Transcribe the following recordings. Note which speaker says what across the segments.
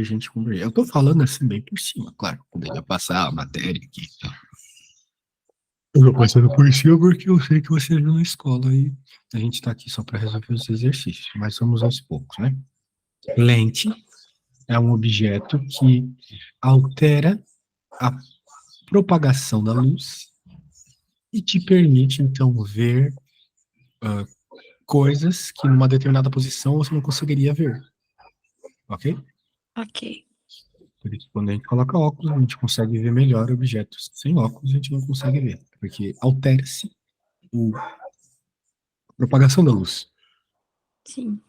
Speaker 1: a gente converger. Eu tô falando assim bem por cima, claro. Poderia passar a matéria aqui. Tá? Eu tô passando por cima porque eu sei que você viu na escola e a gente tá aqui só para resolver os exercícios, mas vamos aos poucos, né? Lente é um objeto que altera a propagação da luz e te permite, então, ver ah, coisas que numa determinada posição você não conseguiria ver, ok?
Speaker 2: Ok.
Speaker 1: Por isso, quando a gente coloca óculos, a gente consegue ver melhor objetos. Sem óculos, a gente não consegue ver, porque altera-se a propagação da luz.
Speaker 2: Sim.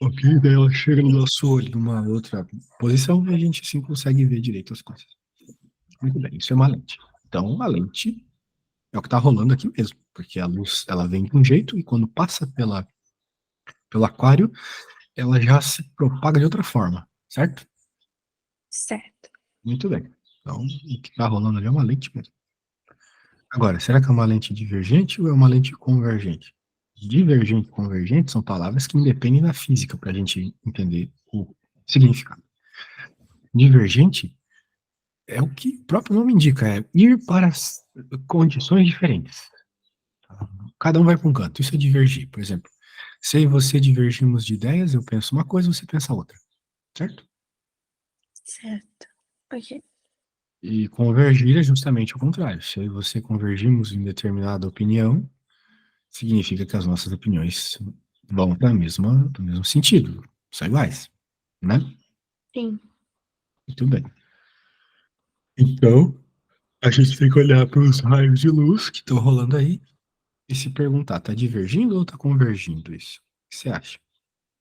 Speaker 1: Ok? Daí ela chega no nosso olho numa outra posição e a gente assim consegue ver direito as coisas. Muito bem, isso é uma lente. Então, a lente é o que está rolando aqui mesmo, porque a luz ela vem de um jeito e quando passa pelo aquário, ela já se propaga de outra forma, certo?
Speaker 2: Certo.
Speaker 1: Muito bem. Então, o que está rolando ali é uma lente mesmo. Agora, será que é uma lente divergente ou é uma lente convergente? Divergente e convergente são palavras que independem da física para a gente entender o significado. Divergente é o que o próprio nome indica, é ir para condições diferentes. Cada um vai para um canto, isso é divergir. Por exemplo, se eu e você divergimos de ideias, eu penso uma coisa, você pensa outra, certo?
Speaker 2: Certo. Ok.
Speaker 1: E convergir é justamente o contrário. Se eu e você convergimos em determinada opinião, significa que as nossas opiniões vão para do mesmo sentido, são iguais, né?
Speaker 2: Sim.
Speaker 1: Muito bem. Então, a gente tem que olhar para os raios de luz que estão rolando aí e se perguntar, tá divergindo ou tá convergindo isso? O que você acha?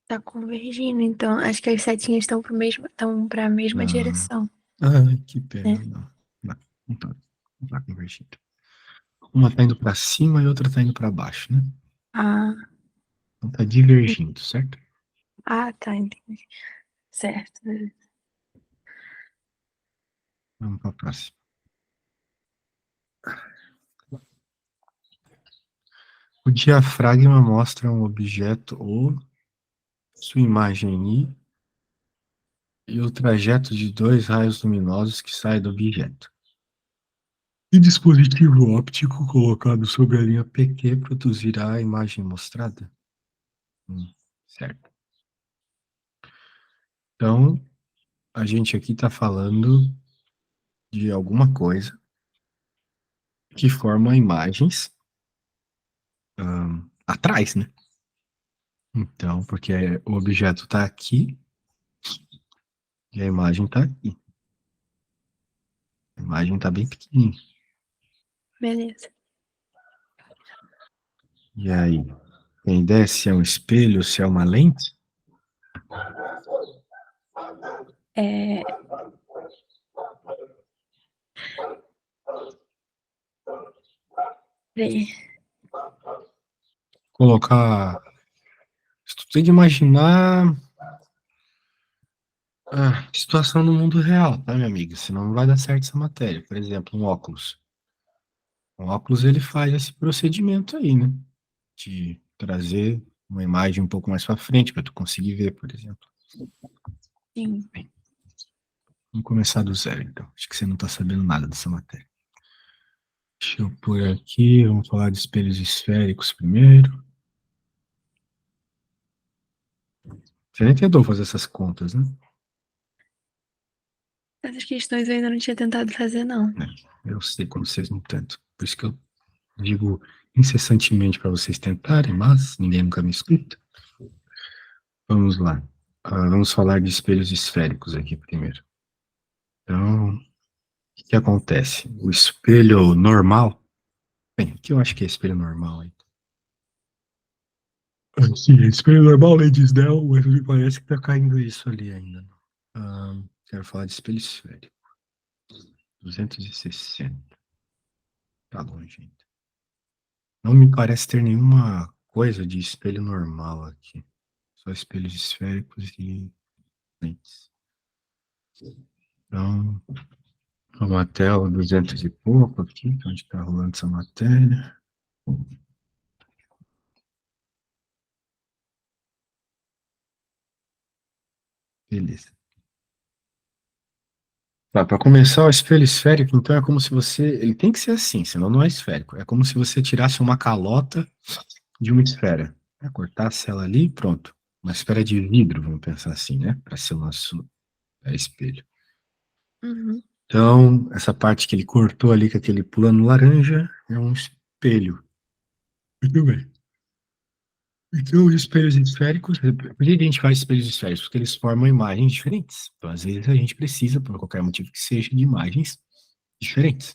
Speaker 2: Tá convergindo, então acho que as setinhas estão para a mesma
Speaker 1: Ah,
Speaker 2: direção,
Speaker 1: que
Speaker 2: né?
Speaker 1: pena, não. Não, não tá convergindo. Uma tá indo para cima e outra tá indo para baixo, né?
Speaker 2: Ah,
Speaker 1: Então tá divergindo, certo?
Speaker 2: tá, entendi. Certo.
Speaker 1: Vamos para a próxima. O diafragma mostra um objeto ou sua imagem e o trajeto de dois raios luminosos que saem do objeto. E dispositivo óptico colocado sobre a linha PQ produzirá a imagem mostrada? Certo. Então, a gente aqui está falando de alguma coisa que forma imagens atrás, né? Então, porque o objeto está aqui e a imagem está aqui. A imagem está bem pequenininha.
Speaker 2: Beleza.
Speaker 1: E aí, tem ideia se é um espelho, se é uma lente?
Speaker 2: É, peraí.
Speaker 1: Colocar. Tu tem que imaginar a situação no mundo real, tá, minha amiga? Senão não vai dar certo essa matéria. Por exemplo, um óculos. Um óculos ele faz esse procedimento aí, né? De trazer uma imagem um pouco mais para frente para tu conseguir ver, por exemplo.
Speaker 2: Sim.
Speaker 1: Bem, vamos começar do zero, então. Acho que você não está sabendo nada dessa matéria. Deixa eu pôr aqui, vamos falar de espelhos esféricos primeiro. Você nem tentou fazer essas contas, né?
Speaker 2: Essas questões eu ainda não tinha tentado fazer, não.
Speaker 1: Eu sei como vocês não tentam. Por isso que eu digo incessantemente para vocês tentarem, mas ninguém nunca me escuta. Vamos lá. Vamos falar de espelhos esféricos aqui primeiro. Então, o que acontece? O espelho normal. Bem, o que eu acho que é espelho normal aí? Sim, espelho normal, Lady Snell, mas me parece que tá caindo isso ali ainda. Quero falar de espelho esférico. 260. Tá longe ainda. Não me parece ter nenhuma coisa de espelho normal aqui. Só espelhos esféricos e lentes. Então, vamos até o 200 e pouco aqui, onde está rolando essa matéria. Beleza. Tá, para começar, o espelho esférico, então é como se você. Ele tem que ser assim, senão não é esférico. É como se você tirasse uma calota de uma esfera. Cortasse ela ali, pronto. Uma esfera de vidro, vamos pensar assim, né? Para ser o nosso espelho.
Speaker 2: Uhum.
Speaker 1: Então, essa parte que ele cortou ali com aquele plano laranja é um espelho. Muito bem. Então, os espelhos esféricos, por que a gente faz espelhos esféricos? Porque eles formam imagens diferentes. Então, às vezes, a gente precisa, por qualquer motivo que seja, de imagens diferentes.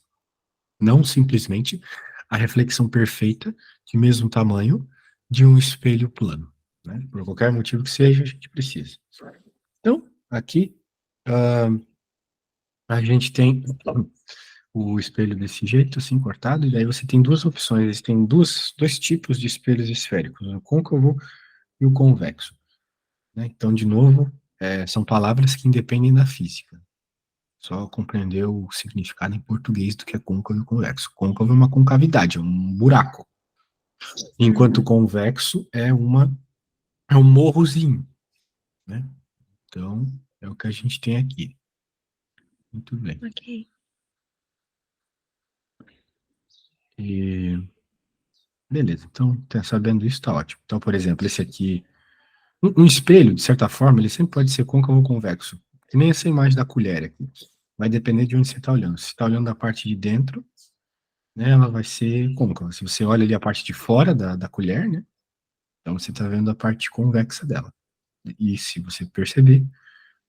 Speaker 1: Não simplesmente a reflexão perfeita, de mesmo tamanho, de um espelho plano. Né? Por qualquer motivo que seja, a gente precisa. Então, aqui, a gente tem o espelho desse jeito, assim, cortado, e daí você tem duas opções, existem dois tipos de espelhos esféricos, o côncavo e o convexo. Né? Então, de novo, são palavras que independem da física. Só compreender o significado em português do que é côncavo e convexo. Côncavo é uma concavidade, é um buraco. Enquanto
Speaker 2: Uhum.
Speaker 1: convexo é um morrozinho, né? Então, é o que a gente tem aqui. Muito bem.
Speaker 2: Ok.
Speaker 1: E, beleza, então, sabendo isso, tá ótimo. Então, por exemplo, esse aqui, um espelho, de certa forma, ele sempre pode ser côncavo ou convexo. Que nem essa imagem da colher aqui. Vai depender de onde você está olhando. Se você está olhando da parte de dentro, né, ela vai ser côncava. Se você olha ali a parte de fora da colher, né, então você está vendo a parte convexa dela. E se você perceber,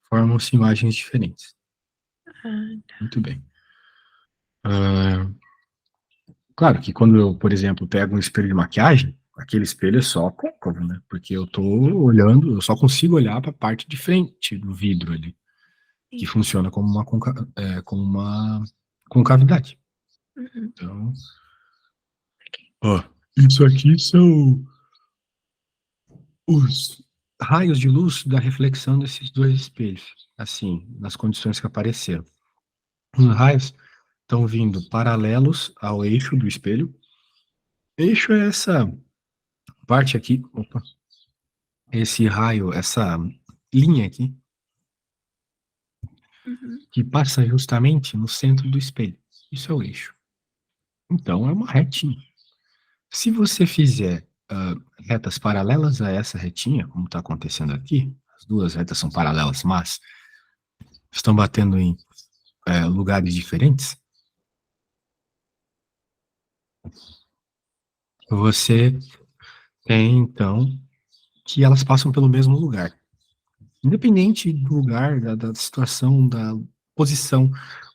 Speaker 1: formam-se imagens diferentes.
Speaker 2: Ah,
Speaker 1: Muito bem. Ah, claro que quando eu, por exemplo, pego um espelho de maquiagem, aquele espelho é só côncavo, né? Porque eu tô olhando, eu só consigo olhar para a parte de frente do vidro ali, que
Speaker 2: sim.
Speaker 1: funciona como como uma concavidade.
Speaker 2: Uhum.
Speaker 1: Então,
Speaker 2: Ok.
Speaker 1: ó, isso aqui são os raios de luz da reflexão desses dois espelhos, assim, nas condições que apareceram. Os raios estão vindo paralelos ao eixo do espelho. Eixo é essa parte aqui, opa, esse raio, essa linha aqui,
Speaker 2: Uhum.
Speaker 1: que passa justamente no centro do espelho. Isso é o eixo. Então, é uma retinha. Se você fizer retas paralelas a essa retinha, como está acontecendo aqui, as duas retas são paralelas, mas estão batendo em lugares diferentes, você tem, então, que elas passam pelo mesmo lugar. Independente do lugar, da situação, da posição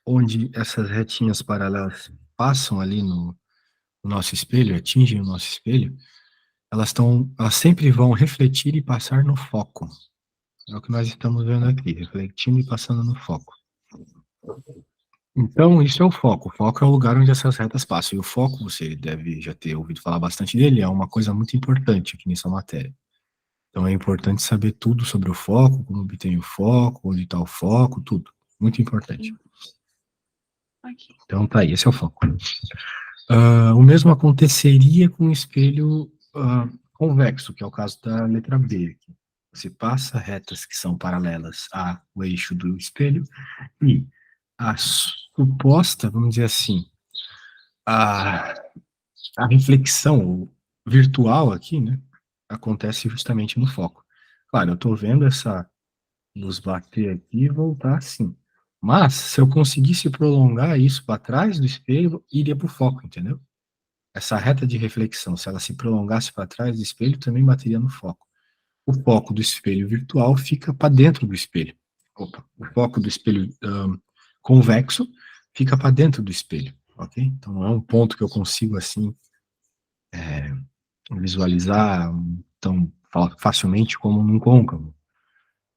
Speaker 1: onde essas retinhas paralelas passam ali no nosso espelho, atingem o nosso espelho, elas sempre vão refletir e passar no foco. É o que nós estamos vendo aqui, refletindo e passando no foco. Então, isso é o foco. O foco é o lugar onde essas retas passam. E o foco, você deve já ter ouvido falar bastante dele, é uma coisa muito importante aqui nessa matéria. Então, é importante saber tudo sobre o foco, como obter o foco, onde está o foco, tudo. Muito importante.
Speaker 2: Sim. Ok.
Speaker 1: Então, tá aí, esse é o foco. O mesmo aconteceria com o espelho convexo, que é o caso da letra B. Aqui. Você passa retas que são paralelas ao eixo do espelho e a suposta, vamos dizer assim, a, a reflexão virtual aqui, né, acontece justamente no foco. Claro, eu estou vendo essa luz bater aqui e voltar assim. Mas, se eu conseguisse prolongar isso para trás do espelho, iria para o foco, entendeu? Essa reta de reflexão, se ela se prolongasse para trás do espelho, também bateria no foco. O foco do espelho virtual fica para dentro do espelho. Opa, o foco do espelho convexo fica para dentro do espelho, ok? Então não é um ponto que eu consigo assim visualizar tão facilmente como num côncavo,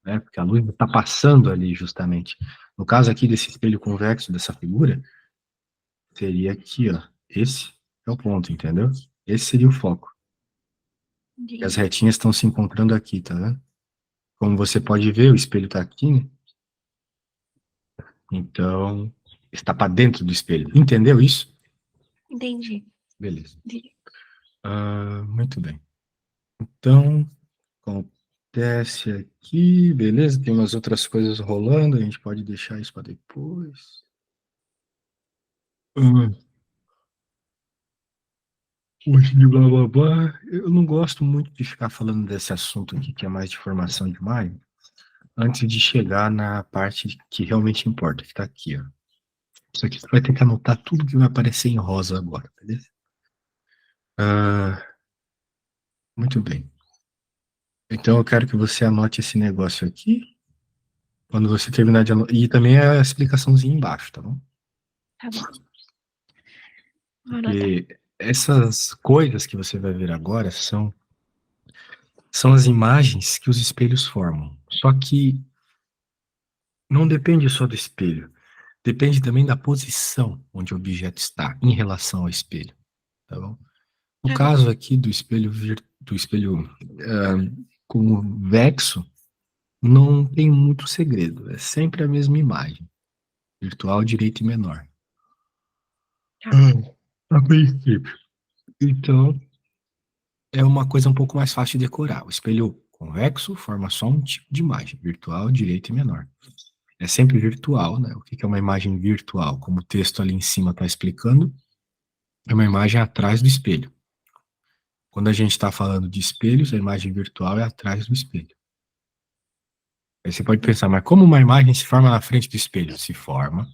Speaker 1: né? Porque a luz está passando ali justamente. No caso aqui desse espelho convexo dessa figura, seria aqui, ó. Esse é o ponto, entendeu? Esse seria o foco. E as
Speaker 2: Entendi.
Speaker 1: retinhas estão se encontrando aqui, tá vendo? Como você pode ver, o espelho está aqui, né? Então, está para dentro do espelho. Entendeu isso?
Speaker 2: Entendi.
Speaker 1: Beleza.
Speaker 2: Entendi.
Speaker 1: Muito bem. Então, desce aqui, beleza? Tem umas outras coisas rolando, a gente pode deixar isso para depois. Hum, hoje de blá blá blá. Eu não gosto muito de ficar falando desse assunto aqui, que é mais de formação de imagem, antes de chegar na parte que realmente importa, que está aqui, ó. Isso aqui você vai ter que anotar tudo que vai aparecer em rosa agora, beleza? Ah, muito bem. Então eu quero que você anote esse negócio aqui. Quando você terminar de anotar. E também a explicaçãozinha embaixo, tá bom?
Speaker 2: Tá bom. Vou anotar.
Speaker 1: Porque essas coisas que você vai ver agora são as imagens que os espelhos formam. Só que não depende só do espelho. Depende também da posição onde o objeto está em relação ao espelho, tá bom? No
Speaker 2: Tá bom.
Speaker 1: caso aqui do espelho convexo, não tem muito segredo. É sempre a mesma imagem. Virtual, direito e menor.
Speaker 2: Tá.
Speaker 1: A princípio. Então, é uma coisa um pouco mais fácil de decorar. O espelho convexo forma só um tipo de imagem, virtual, direito e menor. É sempre virtual, né? O que é uma imagem virtual? Como o texto ali em cima está explicando, é uma imagem atrás do espelho. Quando a gente está falando de espelhos, a imagem virtual é atrás do espelho. Aí você pode pensar, mas como uma imagem se forma na frente do espelho? Se forma,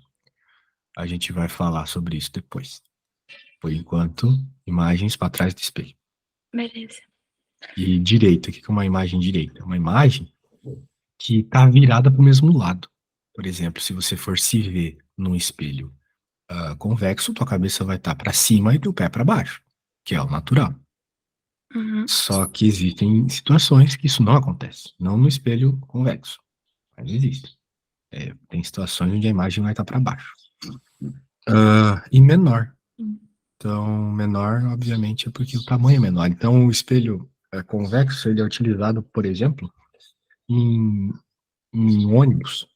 Speaker 1: a gente vai falar sobre isso depois. Por enquanto, imagens para trás do espelho.
Speaker 2: Beleza.
Speaker 1: E direita, o que é uma imagem direita? É uma imagem que está virada para o mesmo lado. Por exemplo, se você for se ver num espelho convexo, tua cabeça vai estar para cima e teu pé para baixo, que é o natural.
Speaker 2: Uhum.
Speaker 1: Só que existem situações que isso não acontece, não no espelho convexo, mas existe. Tem situações onde a imagem vai estar para baixo. E menor. Então, menor, obviamente, é porque o tamanho é menor. Então, o espelho convexo, ele é utilizado, por exemplo, em, em ônibus.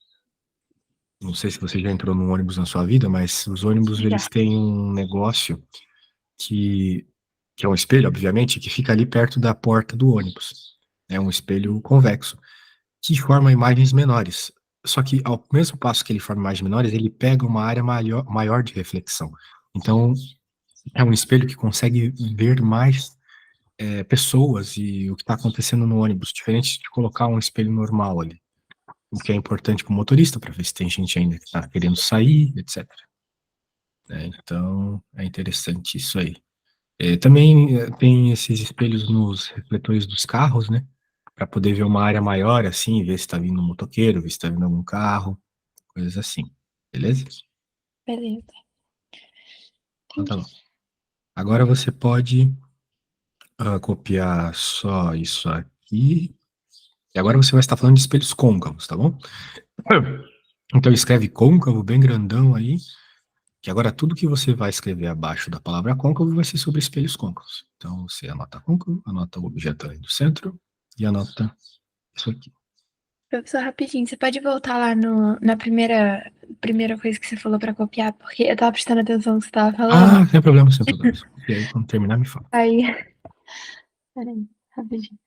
Speaker 1: Não sei se você já entrou num ônibus na sua vida, mas os ônibus,
Speaker 2: Já.
Speaker 1: eles têm um negócio que, que é um espelho, obviamente, que fica ali perto da porta do ônibus. É um espelho convexo, que forma imagens menores. Só que, ao mesmo passo que ele forma imagens menores, ele pega uma área maior de reflexão. Então, é um espelho que consegue ver mais pessoas e o que está acontecendo no ônibus, diferente de colocar um espelho normal ali. O que é importante para o motorista, para ver se tem gente ainda que está querendo sair, etc. Então, é interessante isso aí. Também tem esses espelhos nos refletores dos carros, né? Para poder ver uma área maior, assim, ver se está vindo um motoqueiro, ver se está vindo algum carro, coisas assim. Beleza?
Speaker 2: Beleza.
Speaker 1: Então tá bom.
Speaker 2: Entendi.
Speaker 1: Agora você pode copiar só isso aqui. E agora você vai estar falando de espelhos côncavos, tá bom? Então escreve côncavo bem grandão aí, que agora tudo que você vai escrever abaixo da palavra côncavo vai ser sobre espelhos côncavos. Então você anota côncavo, anota o objeto ali do centro e anota isso aqui.
Speaker 2: Professor, rapidinho, você pode voltar lá no, na primeira coisa que você falou pra copiar, porque eu tava prestando atenção no que você tava falando.
Speaker 1: Ah, sem problema, sem problema. E aí, quando terminar, me fala.
Speaker 2: Aí, peraí, rapidinho.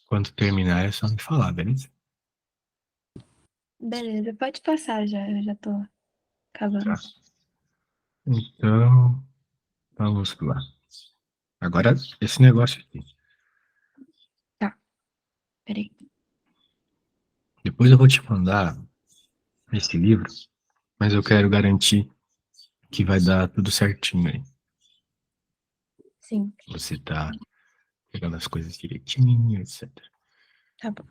Speaker 1: Quando terminar, é só me falar, beleza?
Speaker 2: Beleza, pode passar já, eu já tô
Speaker 1: Tá.
Speaker 2: acabando.
Speaker 1: Então, vamos lá. Agora, esse negócio aqui.
Speaker 2: Tá, peraí.
Speaker 1: Depois eu vou te mandar. esse livro, mas eu quero garantir que vai dar tudo certinho aí.
Speaker 2: Sim,
Speaker 1: Você tá pegando as coisas direitinho, etc.
Speaker 2: tá bom.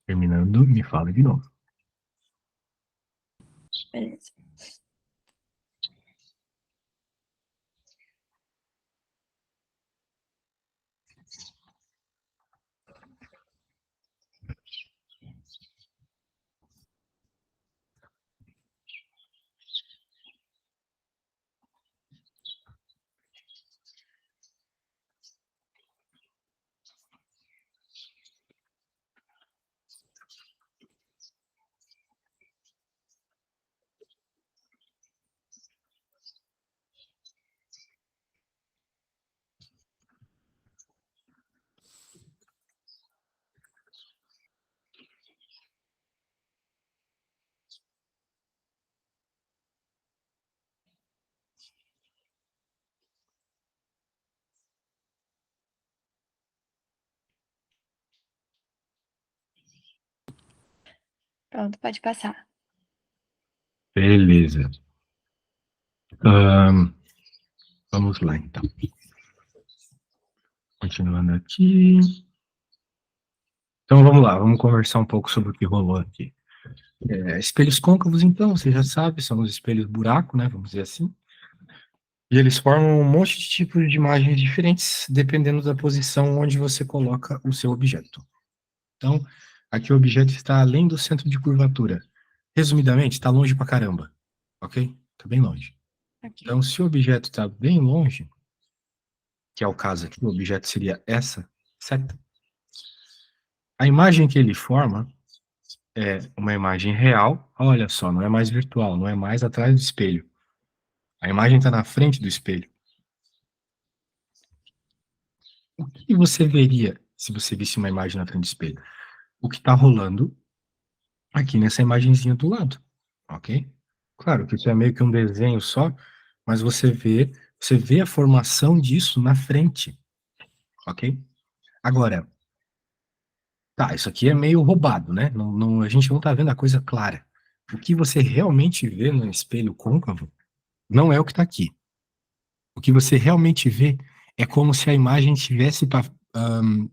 Speaker 1: Terminando, me fala de novo.
Speaker 2: Beleza. Pronto, pode passar.
Speaker 1: Beleza. Vamos lá, então. Continuando aqui. Então vamos lá, vamos conversar um pouco sobre o que rolou aqui. Espelhos côncavos, então, você já sabe, são os espelhos buraco, né? Vamos dizer assim. E eles formam um monte de tipos de imagens diferentes, dependendo da posição onde você coloca o seu objeto. Então, aqui o objeto está além do centro de curvatura. Resumidamente, está longe pra caramba, ok? Está bem longe.
Speaker 2: Ok.
Speaker 1: Então, se o objeto está bem longe, que é o caso aqui, o objeto seria essa seta, a imagem que ele forma é uma imagem real, olha só, não é mais virtual, não é mais atrás do espelho. A imagem está na frente do espelho. O que você veria se você visse uma imagem na frente do espelho? O que está rolando aqui nessa imagenzinha do lado, ok? Claro que isso é meio que um desenho só, mas você vê a formação disso na frente, ok? Agora, tá, isso aqui é meio roubado, né? A gente não tá vendo a coisa clara. O que você realmente vê no espelho côncavo não é o que está aqui. O que você realmente vê é como se a imagem tivesse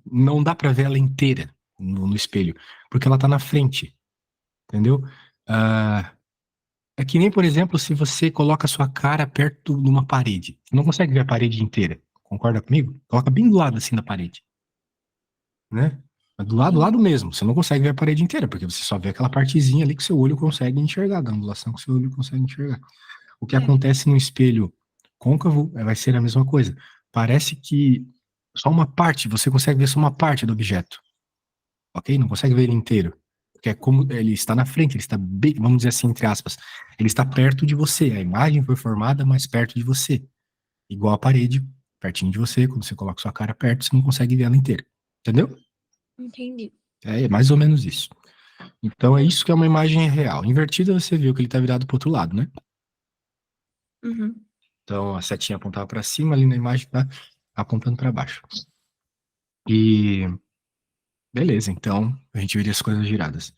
Speaker 1: não dá para ver ela inteira no espelho, porque ela está na frente, entendeu? Ah, é que nem, por exemplo, se você coloca a sua cara perto de uma parede. Você não consegue ver a parede inteira. Concorda comigo? Coloca bem do lado assim da parede, né? Mas do lado
Speaker 2: Sim.
Speaker 1: mesmo. Você não consegue ver a parede inteira, porque você só vê aquela partezinha ali que seu olho consegue enxergar, da angulação que seu olho consegue enxergar. O que
Speaker 2: É.
Speaker 1: acontece no espelho côncavo vai ser a mesma coisa. Parece que só uma parte, você consegue ver só uma parte do objeto, ok? Não consegue ver ele inteiro. Porque é como ele está na frente, ele está bem, vamos dizer assim, entre aspas, ele está perto de você. A imagem foi formada mais perto de você. Igual a parede, pertinho de você, quando você coloca sua cara perto, você não consegue ver ela inteira. Entendeu?
Speaker 2: Entendi.
Speaker 1: É mais ou menos isso. Então é isso que é uma imagem real. Invertida, você viu que ele está virado para o outro lado, né?
Speaker 2: Uhum.
Speaker 1: Então a setinha apontava para cima, ali na imagem está apontando para baixo. E beleza, então a gente veria as coisas giradas.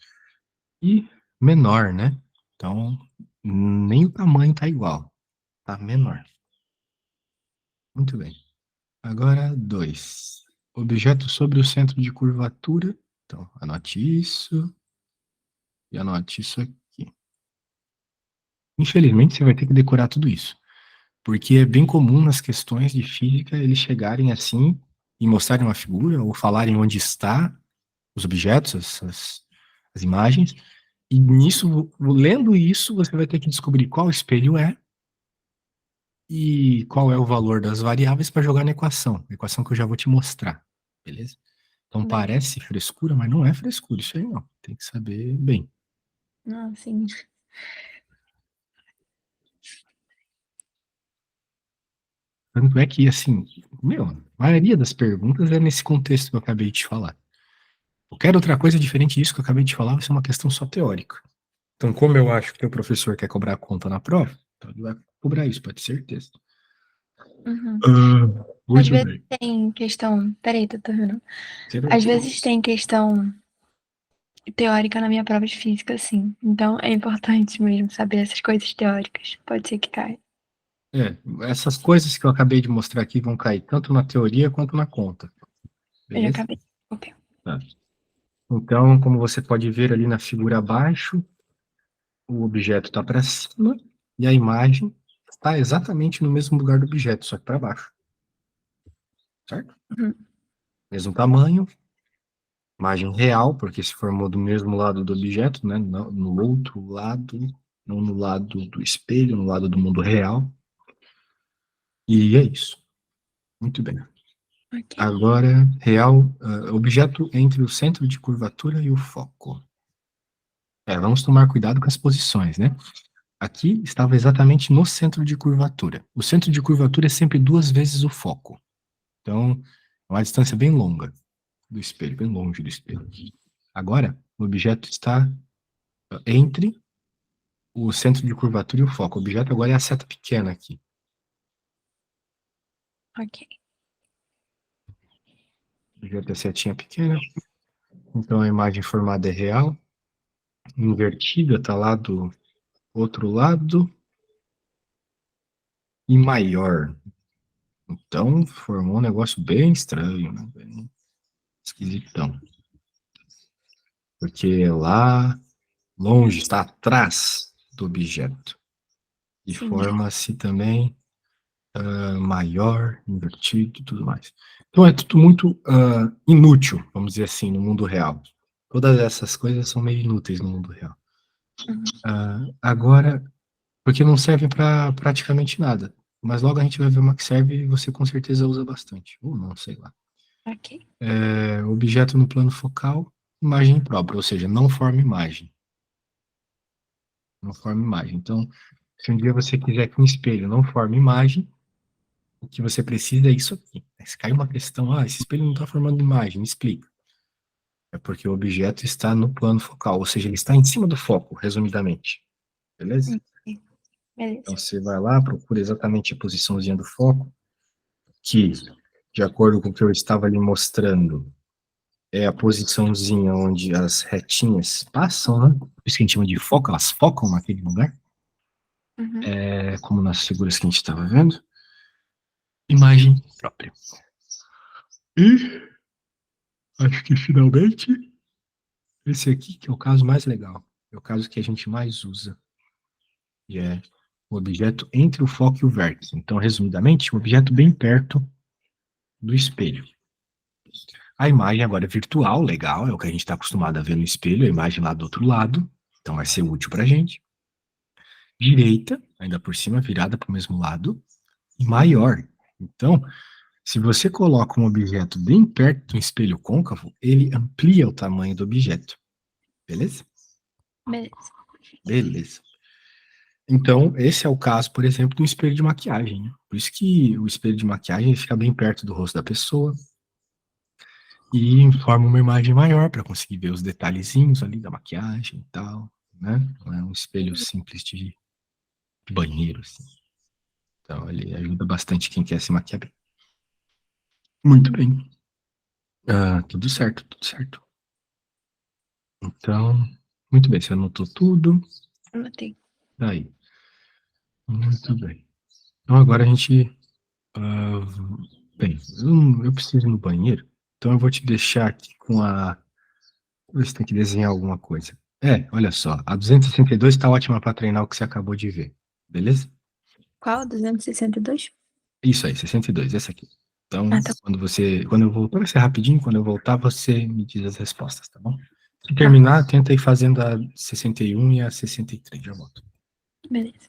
Speaker 1: E menor, né? Então nem o tamanho tá igual, tá menor. Muito bem. Agora, 2. Objeto sobre o centro de curvatura. Então, anote isso e anote isso aqui. Infelizmente, você vai ter que decorar tudo isso, porque é bem comum nas questões de física eles chegarem assim e mostrarem uma figura ou falarem onde está os objetos, as imagens, e nisso, lendo isso, você vai ter que descobrir qual espelho é e qual é o valor das variáveis para jogar na equação. A equação que eu já vou te mostrar, beleza? Então
Speaker 2: Beleza.
Speaker 1: parece frescura, mas não é frescura, isso aí não. Tem que saber bem.
Speaker 2: Ah, sim.
Speaker 1: Tanto é que, assim, meu, a maioria das perguntas é nesse contexto que eu acabei de te falar. Qualquer outra coisa diferente disso que eu acabei de falar vai ser uma questão só teórica. Então, como eu acho que o professor quer cobrar a conta na prova, então ele vai cobrar isso, pode ter certeza.
Speaker 2: Uhum. Às
Speaker 1: Muito
Speaker 2: vezes
Speaker 1: bem.
Speaker 2: tem questão. Peraí, tô terminando.
Speaker 1: Sem
Speaker 2: Às
Speaker 1: problema.
Speaker 2: vezes tem questão teórica na minha prova de física, sim. Então é importante mesmo saber essas coisas teóricas. Pode ser que caia.
Speaker 1: É, essas coisas que eu acabei de mostrar aqui vão cair tanto na teoria quanto na conta,
Speaker 2: Eu já
Speaker 1: beleza?
Speaker 2: acabei. Ok.
Speaker 1: Tá. Então, como você pode ver ali na figura abaixo, o objeto está para cima e a imagem está exatamente no mesmo lugar do objeto, só que para baixo, certo?
Speaker 2: Uhum.
Speaker 1: Mesmo tamanho, imagem real, porque se formou do mesmo lado do objeto, né? No outro lado, não no lado do espelho, no lado do mundo real. E é isso. Muito bem.
Speaker 2: Ok.
Speaker 1: Agora, real, objeto entre o centro de curvatura e o foco. Vamos tomar cuidado com as posições, né? Aqui estava exatamente no centro de curvatura. O centro de curvatura é sempre duas vezes o foco. Então, é uma distância bem longa do espelho, bem longe do espelho. Agora, o objeto está entre o centro de curvatura e o foco. O objeto agora é a seta pequena aqui.
Speaker 2: Ok.
Speaker 1: O objeto é a setinha pequena. Então, a imagem formada é real. Invertida está lá do outro lado. E maior. Então, formou um negócio bem estranho, né? Bem esquisitão. Porque lá longe, está atrás do objeto. E
Speaker 2: Sim.
Speaker 1: forma-se também maior, invertido e tudo mais. Então é tudo muito inútil, vamos dizer assim, no mundo real. Todas essas coisas são meio inúteis no mundo real.
Speaker 2: Uhum.
Speaker 1: Agora, porque não servem para praticamente nada. Mas logo a gente vai ver uma que serve e você com certeza usa bastante. Ou não, sei lá.
Speaker 2: Ok.
Speaker 1: Objeto no plano focal, imagem própria, ou seja, não forma imagem. Não forma imagem. Então, se um dia você quiser que um espelho não forme imagem, o que você precisa é isso aqui. Se cai uma questão, esse espelho não está formando imagem, me explica. É porque o objeto está no plano focal, ou seja, ele está em cima do foco, resumidamente. Beleza?
Speaker 2: Ok. Beleza.
Speaker 1: Então você vai lá, procura exatamente a posiçãozinha do foco, que, de acordo com o que eu estava ali mostrando, é a posiçãozinha onde as retinhas passam, né? Por isso que a gente chama de foco, elas focam naquele lugar,
Speaker 2: Uhum.
Speaker 1: como nas figuras que a gente estava vendo. Imagem própria. E acho que finalmente esse aqui que é o caso mais legal, é o caso que a gente mais usa, e é o objeto entre o foco e o vértice. Então, resumidamente, um objeto bem perto do espelho. A imagem agora é virtual, legal, é o que a gente está acostumado a ver no espelho, a imagem lá do outro lado, então vai ser útil para a gente. Direita, ainda por cima, virada para o mesmo lado, e maior. Então, se você coloca um objeto bem perto do espelho côncavo, ele amplia o tamanho do objeto. Beleza?
Speaker 2: Beleza.
Speaker 1: Beleza. Então, esse é o caso, por exemplo, do espelho de maquiagem, né? Por isso que o espelho de maquiagem fica bem perto do rosto da pessoa e forma uma imagem maior para conseguir ver os detalhezinhos ali da maquiagem e tal, né? Não é um espelho simples de banheiro, assim. Então, ele ajuda bastante quem quer se maquiar bem. Muito
Speaker 2: Uhum.
Speaker 1: bem. Tudo certo, tudo certo. Então, muito bem, você anotou tudo.
Speaker 2: Anotei.
Speaker 1: Daí. Muito bem. Então, agora a gente. ah, bem, eu preciso ir no banheiro, então eu vou te deixar aqui com a. Você tem que desenhar alguma coisa. Olha só, a 262 está ótima para treinar o que você acabou de ver. Beleza?
Speaker 2: Qual? 262?
Speaker 1: Isso aí, 62, essa aqui. Então,
Speaker 2: Ah, tá.
Speaker 1: quando eu voltar, vai ser rapidinho, quando eu voltar, você me diz as respostas, tá bom? Se
Speaker 2: Tá.
Speaker 1: terminar, tenta ir fazendo a 61 e a 63, já volto.
Speaker 2: Beleza.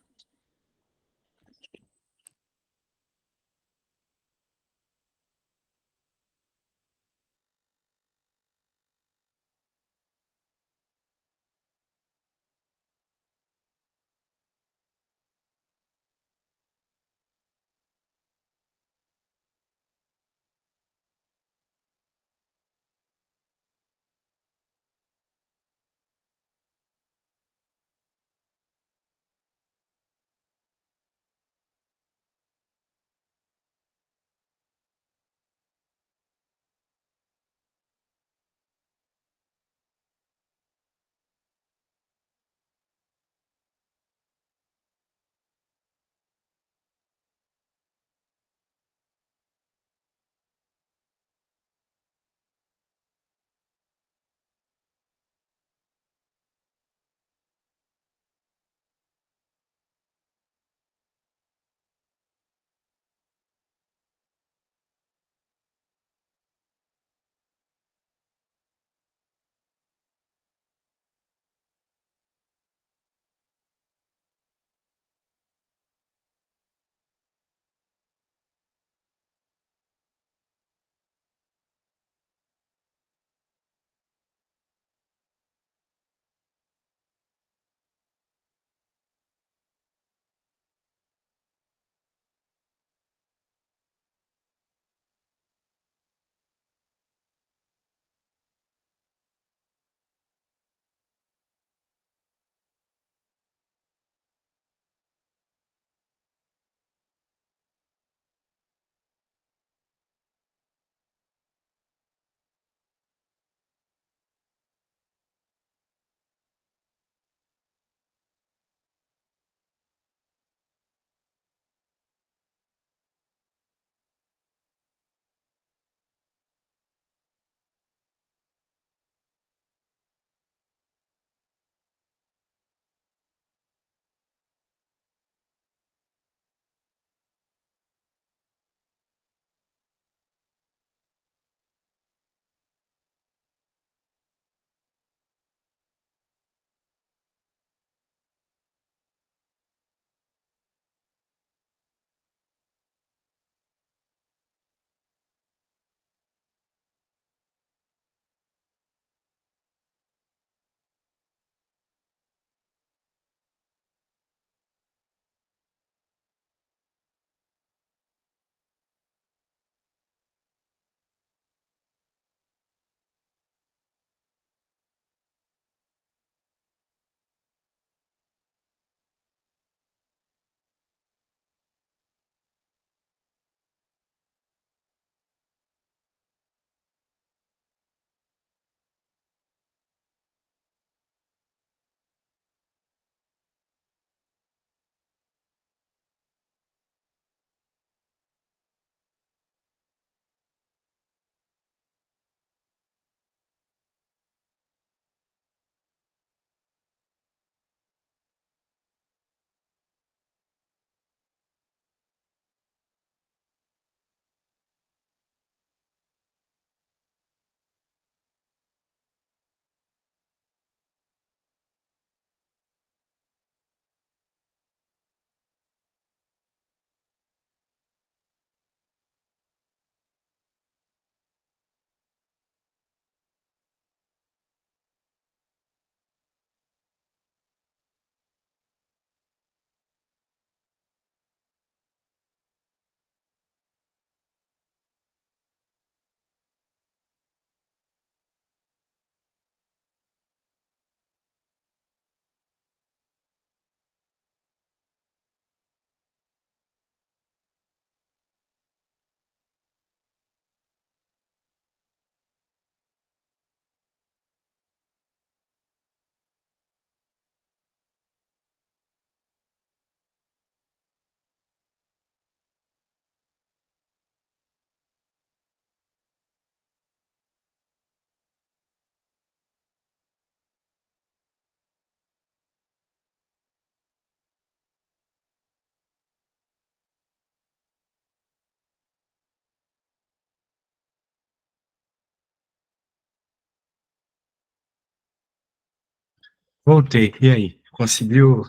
Speaker 1: Voltei. E aí? Conseguiu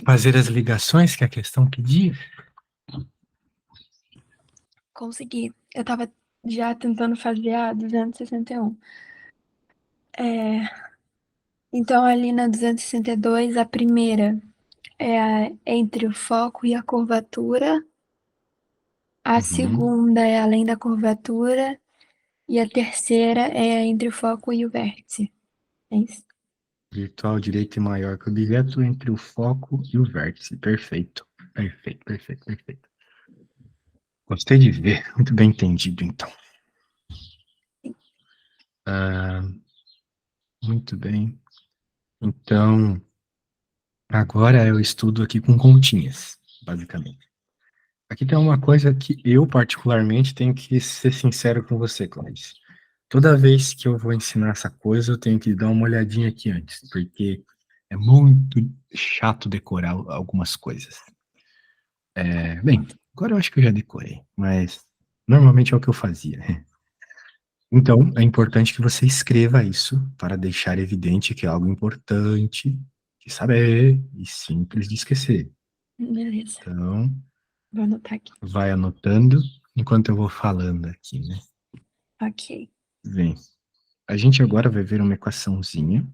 Speaker 1: fazer as ligações que a questão pedia?
Speaker 2: Consegui. Eu tava já tentando fazer a 261. Então, ali na 262, a primeira entre o foco e a curvatura. A
Speaker 1: Uhum.
Speaker 2: segunda é além da curvatura. E a terceira é entre o foco e o vértice. É isso?
Speaker 1: Virtual direito e maior que o objeto entre o foco e o vértice. Perfeito. Perfeito, perfeito, perfeito. Gostei de ver. Muito bem entendido, então. Ah, muito bem. Então, agora eu estudo aqui com continhas, basicamente. Aqui tem uma coisa que eu, particularmente, tenho que ser sincero com você, Clarice. Toda vez que eu vou ensinar essa coisa, eu tenho que dar uma olhadinha aqui antes, porque é muito chato decorar algumas coisas. Bem, agora eu acho que eu já decorei, mas normalmente é o que eu fazia. Então, é importante que você escreva isso para deixar evidente que é algo importante de saber e simples de esquecer.
Speaker 2: Beleza.
Speaker 1: Então,
Speaker 2: Vou anotar aqui.
Speaker 1: vai anotando enquanto eu vou falando aqui, né?
Speaker 2: Ok.
Speaker 1: Bem, a gente agora vai ver uma equaçãozinha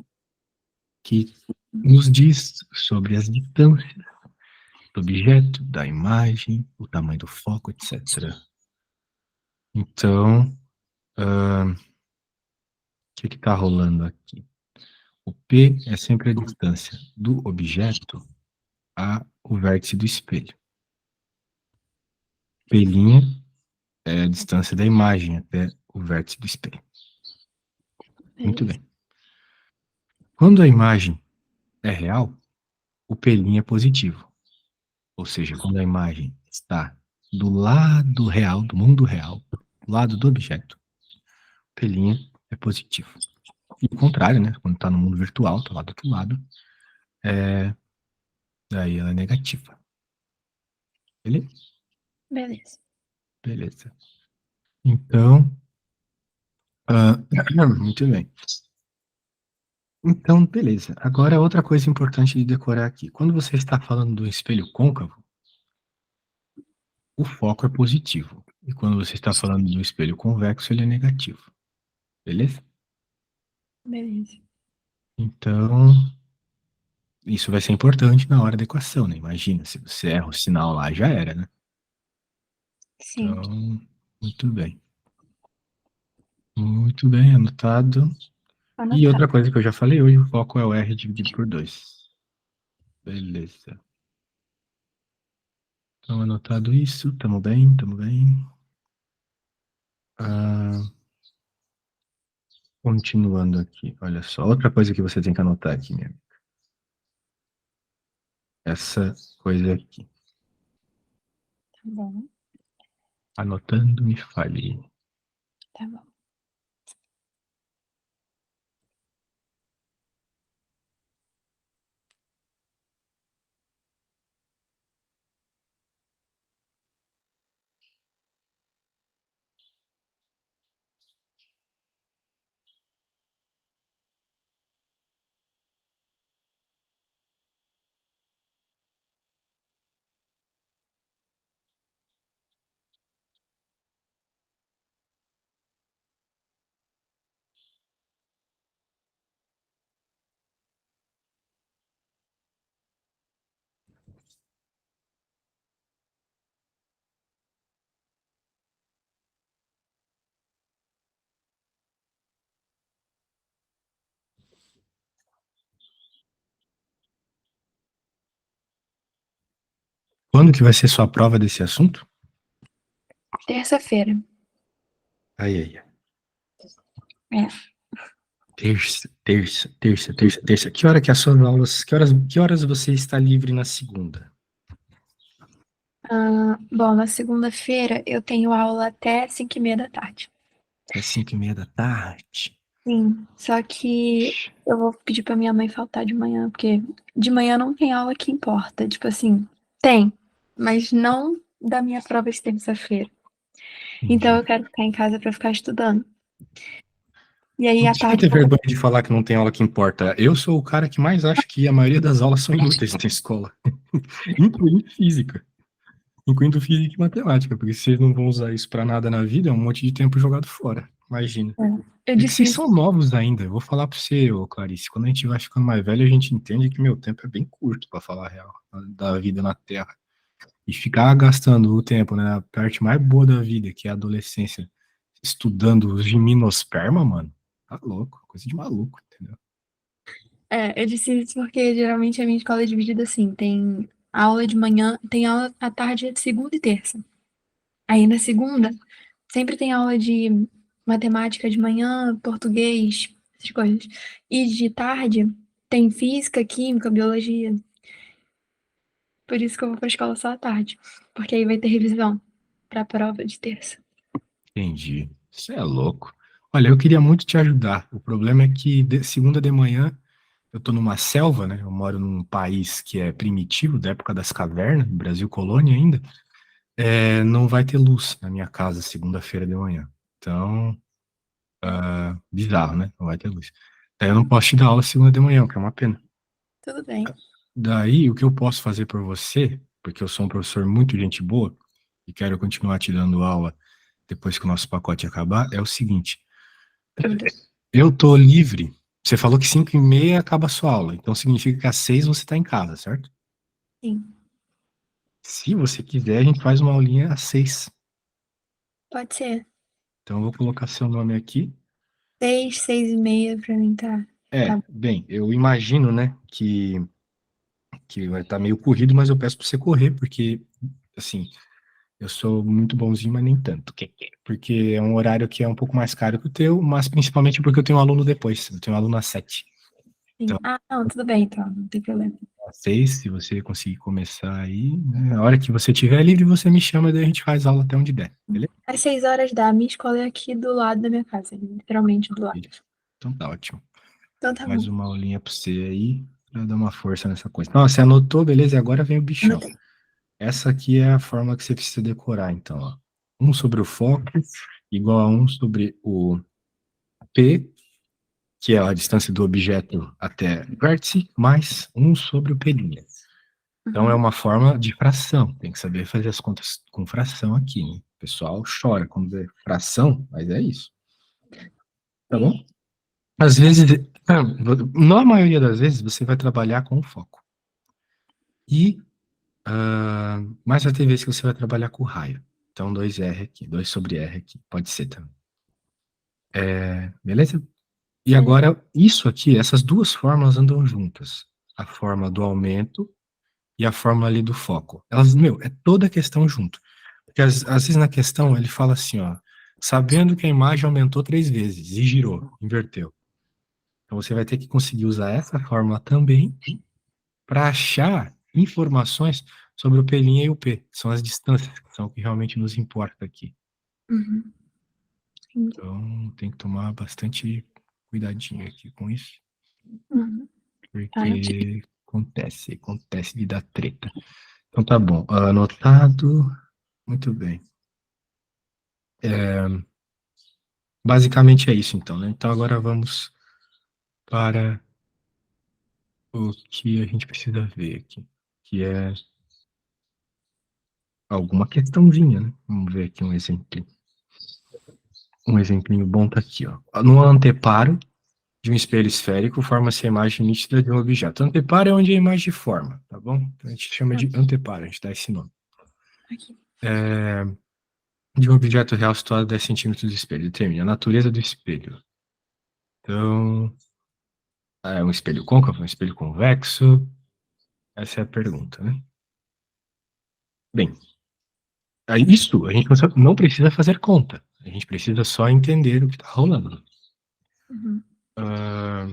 Speaker 1: que nos diz sobre as distâncias do objeto, da imagem, o tamanho do foco, etc. Então, o que está rolando aqui? O P é sempre a distância do objeto ao vértice do espelho. P' é a distância da imagem até o vértice do espelho. Muito
Speaker 2: Beleza.
Speaker 1: bem. Quando a imagem é real, o P' é positivo. Ou seja, quando a imagem está do lado real, do mundo real, do lado do objeto, o P' é positivo. E o contrário, né? Quando está no mundo virtual, está lá do outro lado, daí ela é negativa. Beleza?
Speaker 2: Beleza.
Speaker 1: Beleza. Então, muito bem. Então, beleza. Agora, outra coisa importante de decorar aqui. Quando você está falando do espelho côncavo, o foco é positivo. E quando você está falando do espelho convexo, ele é negativo. Beleza?
Speaker 2: Beleza.
Speaker 1: Então, isso vai ser importante na hora da equação, né? Imagina, se você erra o sinal lá, já era, né?
Speaker 2: Sim.
Speaker 1: Então, muito bem. Muito bem, anotado. E outra
Speaker 2: Anotado.
Speaker 1: coisa que eu já falei hoje, o foco é o R dividido por 2. Beleza. Então, anotado isso, tamo bem, tamo bem. Ah, continuando aqui, olha só, outra coisa que você tem que anotar aqui, minha amiga. Essa coisa aqui.
Speaker 2: Tá bom.
Speaker 1: Anotando, me fale.
Speaker 2: Tá bom.
Speaker 1: Quando que vai ser sua prova desse assunto?
Speaker 2: Terça-feira.
Speaker 1: Ai, ai, ai.
Speaker 2: É.
Speaker 1: Terça. Que hora que as suas aulas, que horas você está livre na segunda?
Speaker 2: Bom, na segunda-feira eu tenho aula até 5h30 da tarde.
Speaker 1: É 5h30 da tarde.
Speaker 2: Sim. Só que eu vou pedir pra minha mãe faltar de manhã, porque de manhã não tem aula que importa. Tipo assim, tem, mas não da minha prova de terça-feira. Então
Speaker 1: Entendi.
Speaker 2: eu quero ficar em casa pra ficar estudando. E aí,
Speaker 1: Não
Speaker 2: à
Speaker 1: precisa
Speaker 2: tarde,
Speaker 1: ter
Speaker 2: eu vou...
Speaker 1: vergonha de falar que não tem aula que importa. Eu sou o cara que mais acha que a maioria das aulas são inúteis na escola, incluindo física. Incluindo física e matemática, porque vocês não vão usar isso pra nada na vida, é um monte de tempo jogado fora. Imagina.
Speaker 2: eu
Speaker 1: É que
Speaker 2: disse
Speaker 1: vocês
Speaker 2: isso.
Speaker 1: são novos ainda. Eu vou falar pra você, ô Clarice, quando a gente vai ficando mais velho, a gente entende que meu tempo é bem curto, pra falar a real, da vida na Terra. E ficar gastando o tempo, né, na parte mais boa da vida, que é a adolescência, estudando os gimnosperma, mano, tá louco, coisa de maluco, entendeu?
Speaker 2: Eu disse isso porque geralmente a minha escola é dividida assim: tem aula de manhã, tem aula à tarde de segunda e terça. Aí na segunda, sempre tem aula de matemática de manhã, português, essas coisas. E de tarde tem física, química, biologia. Por isso que eu vou pra escola só à tarde. Porque aí vai ter revisão pra prova de terça.
Speaker 1: Entendi. Você é louco. Olha, eu queria muito te ajudar. O problema é que segunda de manhã eu tô numa selva, né? Eu moro num país que é primitivo, da época das cavernas, Brasil colônia ainda. Não vai ter luz na minha casa segunda-feira de manhã. Então, bizarro, né? Não vai ter luz. Daí eu não posso te dar aula segunda de manhã, o que é uma pena.
Speaker 2: Tudo bem.
Speaker 1: Daí, o que eu posso fazer por você, porque eu sou um professor muito gente boa e quero continuar te dando aula depois que o nosso pacote acabar, é o seguinte:
Speaker 2: Tudo.
Speaker 1: eu tô livre. Você falou que 5h30 acaba a sua aula, então significa que às 6 você tá em casa, certo?
Speaker 2: Sim.
Speaker 1: Se você quiser, a gente faz uma aulinha às 6.
Speaker 2: Pode ser.
Speaker 1: Então, eu vou colocar seu nome aqui.
Speaker 2: 6, 6h30 pra mim tá. Tá.
Speaker 1: Bem, eu imagino, né, que vai estar meio corrido, mas eu peço para você correr, porque, assim, eu sou muito bonzinho, mas nem tanto. Porque é um horário que é um pouco mais caro que o teu, mas principalmente porque eu tenho um aluno depois. Eu tenho um aluno às 7.
Speaker 2: Sim.
Speaker 1: Então,
Speaker 2: Ah, não, tudo bem então. Não tem problema.
Speaker 1: às 6, se você conseguir começar aí, né, a hora que você estiver livre, você me chama, daí a gente faz aula até onde der, beleza?
Speaker 2: Às 6 horas da minha escola é aqui do lado da minha casa, literalmente do lado.
Speaker 1: Então tá ótimo.
Speaker 2: Então tá bom.
Speaker 1: Mais uma aulinha para você aí, para dar uma força nessa coisa. Então, ó, você anotou, beleza? E agora vem o bichão.
Speaker 2: Anotei.
Speaker 1: Essa aqui é a forma que você precisa decorar, então, ó. 1 sobre o foco, igual a 1 sobre o P, que é a distância do objeto até o vértice, mais 1 sobre o P'. Então, é
Speaker 2: Uhum.
Speaker 1: uma forma de fração. Tem que saber fazer as contas com fração aqui, hein? O pessoal chora quando vê fração, mas é isso. Tá bom?
Speaker 2: E
Speaker 1: Às vezes, na maioria das vezes, você vai trabalhar com o foco. E mas vai ter vezes que você vai trabalhar com raio. Então, 2R aqui, 2 sobre R aqui. Pode ser também. Beleza? E
Speaker 2: beleza.
Speaker 1: agora, isso aqui, essas duas formas andam juntas. A forma do aumento e a forma ali do foco. Elas, meu, é toda a questão junto. Porque às vezes na questão ele fala assim, ó, sabendo que a imagem aumentou 3 vezes e girou, inverteu. Então você vai ter que conseguir usar essa fórmula também para achar informações sobre o P' e o P, que são as distâncias, que são o que realmente nos importa aqui.
Speaker 2: Uhum. Entendi.
Speaker 1: Então tem que tomar bastante cuidadinho aqui com isso,
Speaker 2: Uhum. Anotei.
Speaker 1: porque acontece de dar treta. Então tá bom, anotado, muito bem. Basicamente é isso então, né? Então agora vamos para o que a gente precisa ver aqui, que é alguma questãozinha, né? Vamos ver aqui um exemplo. Um exemplinho bom tá aqui, ó. No anteparo de um espelho esférico, forma-se a imagem nítida de um objeto. Anteparo é onde a imagem forma, tá bom? Então a gente chama
Speaker 2: Tá.
Speaker 1: de anteparo, a gente dá esse nome.
Speaker 2: Aqui.
Speaker 1: De um objeto real situado a 10 centímetros do espelho. Determina a natureza do espelho. Então, é um espelho côncavo, um espelho convexo? Essa é a pergunta, né? Bem, isso a gente não precisa fazer conta. A gente precisa só entender o que está rolando.
Speaker 2: Uhum.
Speaker 1: Ah,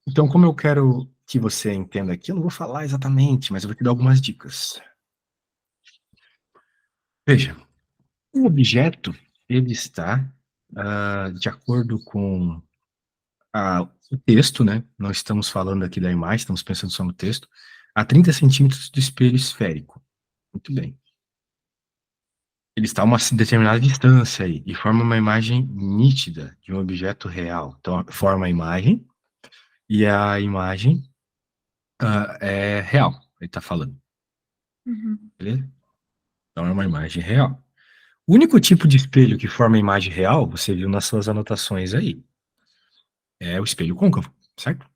Speaker 1: então, como eu quero que você entenda aqui, eu não vou falar exatamente, mas eu vou te dar algumas dicas. Veja, o objeto, ele está, de acordo com o texto, né? Não estamos falando aqui da imagem, estamos pensando só no texto, a 30 centímetros do espelho esférico. Muito bem. Ele está a uma determinada distância aí e forma uma imagem nítida de um objeto real. Então, forma a imagem e a imagem é real, ele está falando,
Speaker 2: Uhum.
Speaker 1: beleza? Então, é uma imagem real. O único tipo de espelho que forma imagem real, você viu nas suas anotações aí, é o espelho côncavo, certo?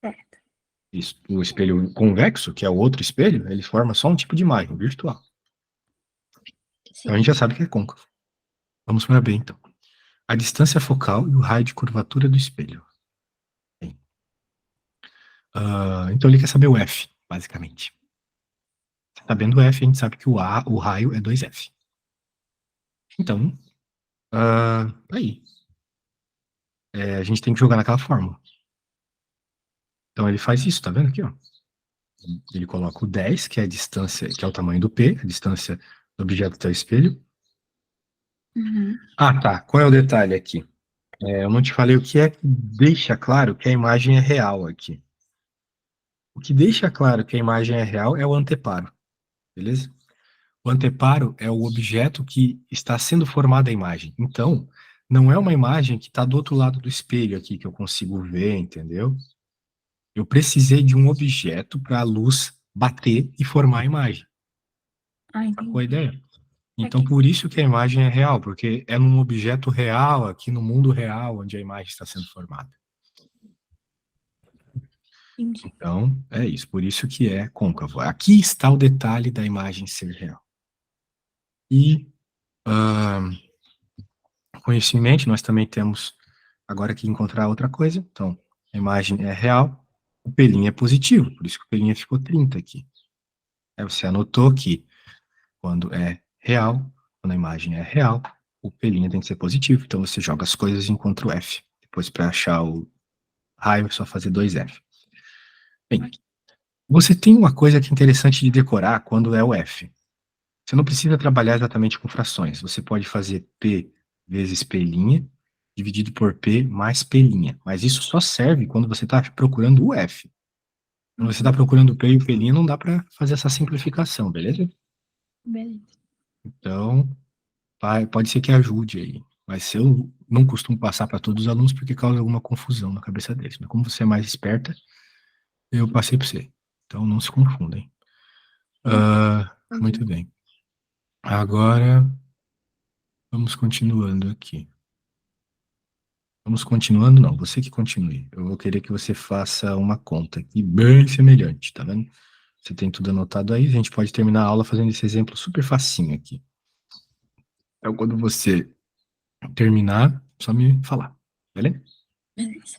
Speaker 2: Certo.
Speaker 1: Isso. O espelho convexo, que é o outro espelho, ele forma só um tipo de imagem virtual. Então a gente
Speaker 2: Sim.
Speaker 1: já sabe que é côncavo. Vamos para B, então. A distância focal e o raio de curvatura do espelho. Bem, então ele quer saber o F, basicamente. Sabendo o F, a gente sabe que o raio é 2F. Então, aí. A gente tem que jogar naquela fórmula. Então ele faz isso, tá vendo aqui, ó? Ele coloca o 10, que é a distância, que é o tamanho do P, a distância do objeto até o espelho.
Speaker 2: Uhum.
Speaker 1: Ah, tá. Qual é o detalhe aqui? Eu não te falei o que é que deixa claro que a imagem é real aqui. O que deixa claro que a imagem é real é o anteparo, beleza? O anteparo é o objeto que está sendo formada a imagem. Então, não é uma imagem que está do outro lado do espelho aqui que eu consigo ver, entendeu? Eu precisei de um objeto para a luz bater e formar a imagem.
Speaker 2: Ah,
Speaker 1: Sacou a
Speaker 2: entendi.
Speaker 1: ideia? Então,
Speaker 2: Aqui.
Speaker 1: por isso que a imagem é real, porque é num objeto real, aqui no mundo real, onde a imagem está sendo formada.
Speaker 2: Entendi.
Speaker 1: Então, é isso. Por isso que é côncavo. Aqui está o detalhe da imagem ser real. E, ah, com isso em mente, nós também temos agora que encontrar outra coisa. Então, a imagem é real, o pelinho é positivo, por isso que o pelinho ficou 30 aqui. Aí você anotou que quando é real, quando a imagem é real, o pelinho tem que ser positivo. Então você joga as coisas e encontra o F. Depois, para achar o raio, é só fazer 2F. Bem, você tem uma coisa que é interessante de decorar quando é o F. Você não precisa trabalhar exatamente com frações. Você pode fazer P vezes P', dividido por P mais P'. Mas isso só serve quando você está procurando o F. Quando você está
Speaker 2: Uhum.
Speaker 1: procurando o P e o P', não dá para fazer essa simplificação, beleza?
Speaker 2: Beleza.
Speaker 1: Então, pode ser que ajude aí. Mas eu não costumo passar para todos os alunos porque causa alguma confusão na cabeça deles. Mas como você é mais esperta, eu passei para você. Então não se confundem.
Speaker 2: Entendi.
Speaker 1: Muito bem. Agora, vamos continuando aqui. Vamos continuando, não. Você que continue. Eu vou querer que você faça uma conta aqui bem semelhante, tá vendo? Você tem tudo anotado aí. A gente pode terminar a aula fazendo esse exemplo super facinho aqui. Então, quando você terminar, só me falar, beleza?
Speaker 2: Beleza.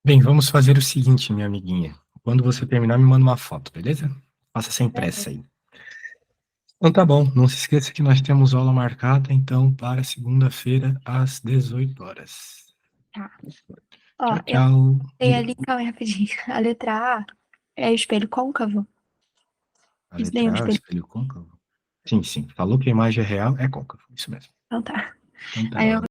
Speaker 1: Bem, vamos fazer o seguinte, minha amiguinha. Quando você terminar, me manda uma foto, beleza? Faça sem pressa aí. Então tá bom, não se esqueça que nós temos aula marcada, então, para segunda-feira, às 18 horas.
Speaker 2: Tá.
Speaker 1: Tchau,
Speaker 2: Ó, eu
Speaker 1: tchau.
Speaker 2: sei
Speaker 1: Diga.
Speaker 2: ali, calma aí, rapidinho. A letra A é espelho côncavo.
Speaker 1: A
Speaker 2: Isso daí é um
Speaker 1: letra A, o
Speaker 2: espelho.
Speaker 1: espelho côncavo? Sim, sim. Falou que a imagem é real, é côncavo. Isso mesmo.
Speaker 2: Então tá.
Speaker 1: Então tá
Speaker 2: Aí eu
Speaker 1: bom.